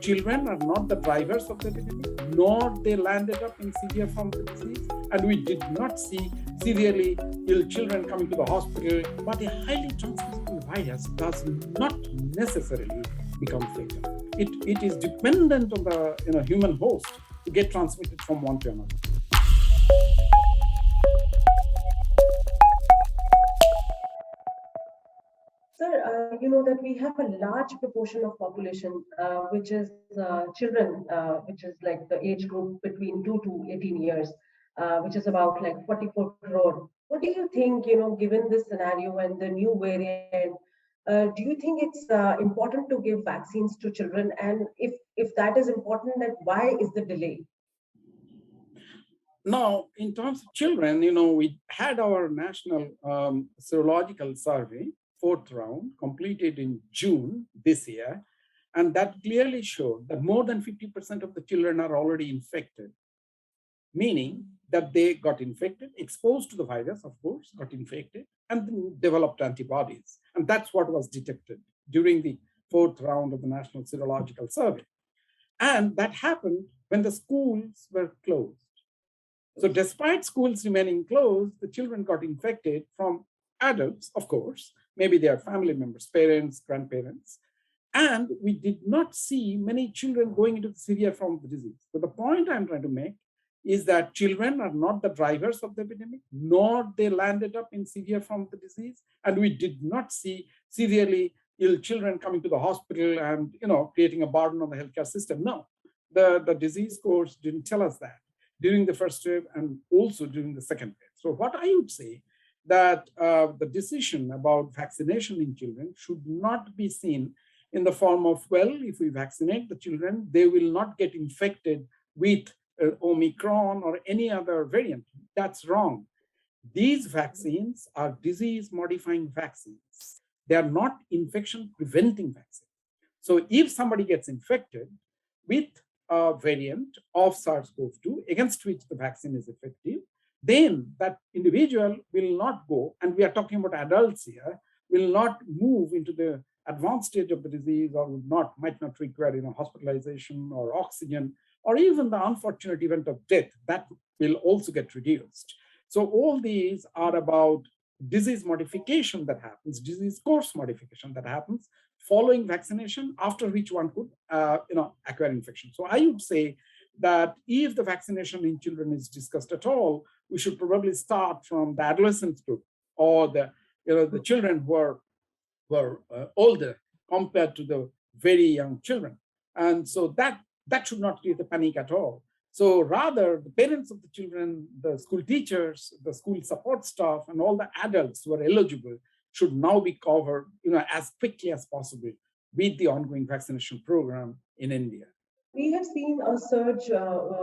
children are not the drivers of the epidemic, nor they landed up in severe form of the disease. And we did not see severely ill children coming to the hospital. But a highly transmissible virus does not necessarily become fatal. It is dependent on the human host to get transmitted from one to another. Sir, you know that we have a large proportion of population, which is children, which is like the age group between 2 to 18 years, which is about like 44 crore. What do you think, given this scenario and the new variant, do you think it's important to give vaccines to children? And if that is important, then why is the delay? Now, in terms of children, we had our national serological survey, fourth round, completed in June this year. And that clearly showed that more than 50% of the children are already infected, meaning that they got infected, exposed to the virus, of course, got infected, and then developed antibodies. And that's what was detected during the fourth round of the national serological survey. And that happened when the schools were closed. So despite schools remaining closed, the children got infected from adults, of course, maybe their family members, parents, grandparents. And we did not see many children going into the severe form of the disease. So the point I'm trying to make is that children are not the drivers of the epidemic, nor they landed up in severe form of the disease. And we did not see severely ill children coming to the hospital and creating a burden on the healthcare system. No, the disease course didn't tell us that during the first wave and also during the second wave. So what I would say that the decision about vaccination in children should not be seen in the form of, well, if we vaccinate the children, they will not get infected with Omicron or any other variant. That's wrong. These vaccines are disease-modifying vaccines. They are not infection-preventing vaccines. So if somebody gets infected with a variant of SARS-CoV-2 against which the vaccine is effective, then that individual will not go, and we are talking about adults here, will not move into the advanced stage of the disease or might not require hospitalization or oxygen, or even the unfortunate event of death. That will also get reduced. So all these are about disease modification that happens, disease course modification that happens following vaccination, after which one could acquire infection. So I would say that if the vaccination in children is discussed at all, we should probably start from the adolescent group or the children who were older compared to the very young children. And so that should not create a panic at all. So rather, the parents of the children, the school teachers, the school support staff, and all the adults who are eligible should now be covered as quickly as possible with the ongoing vaccination program in India. We have seen a surge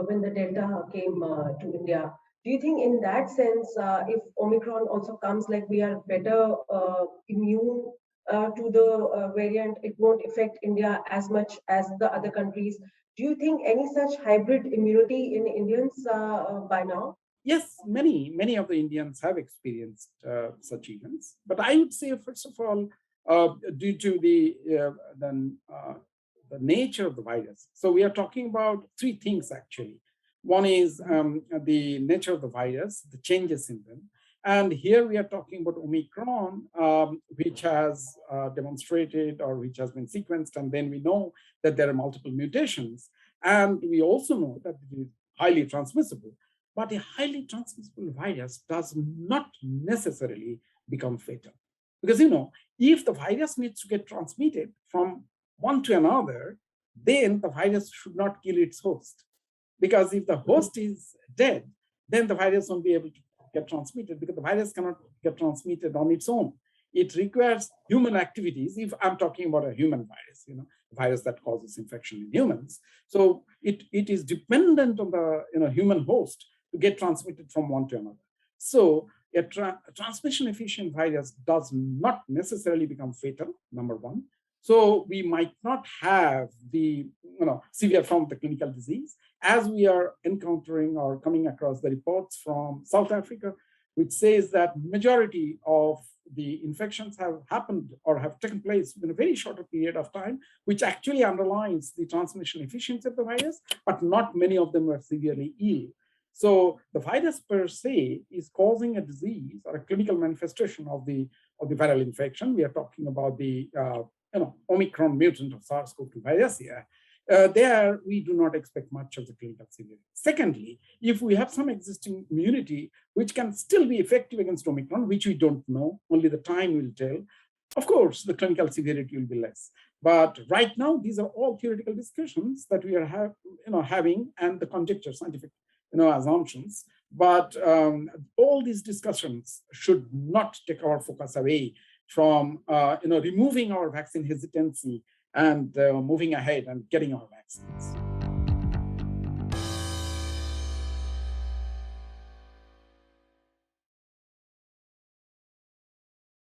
when the Delta came to India. Do you think, in that sense, if Omicron also comes, like we are better immune to the variant, it won't affect India as much as the other countries? Do you think any such hybrid immunity in Indians by now? Yes, many of the Indians have experienced such events. But I would say, first of all, due to the nature of the virus. So we are talking about three things, actually. One is the nature of the virus, the changes in them. And here we are talking about Omicron, which has demonstrated or which has been sequenced. And then we know that there are multiple mutations. And we also know that it is highly transmissible. But a highly transmissible virus does not necessarily become fatal. Because, if the virus needs to get transmitted from one to another, then the virus should not kill its host. Because if the host is dead, then the virus won't be able to get transmitted, because the virus cannot get transmitted on its own. It requires human activities. If I'm talking about a human virus, virus that causes infection in humans. So it is dependent on the human host to get transmitted from one to another. So a transmission efficient virus does not necessarily become fatal, number one. So we might not have the severe form of the clinical disease, as we are encountering or coming across the reports from South Africa. which says that majority of the infections have happened or have taken place in a very shorter period of time, which actually underlines the transmission efficiency of the virus, but not many of them were severely ill. So the virus per se is causing a disease or a clinical manifestation of the viral infection. We are talking about the Omicron mutant of SARS-CoV-2 virus here. There, we do not expect much of the clinical severity. Secondly, if we have some existing immunity, which can still be effective against Omicron, which we don't know, only the time will tell, of course, the clinical severity will be less. But right now, these are all theoretical discussions that we are having, and the conjecture, scientific assumptions. But all these discussions should not take our focus away from removing our vaccine hesitancy and moving ahead and getting our vaccines.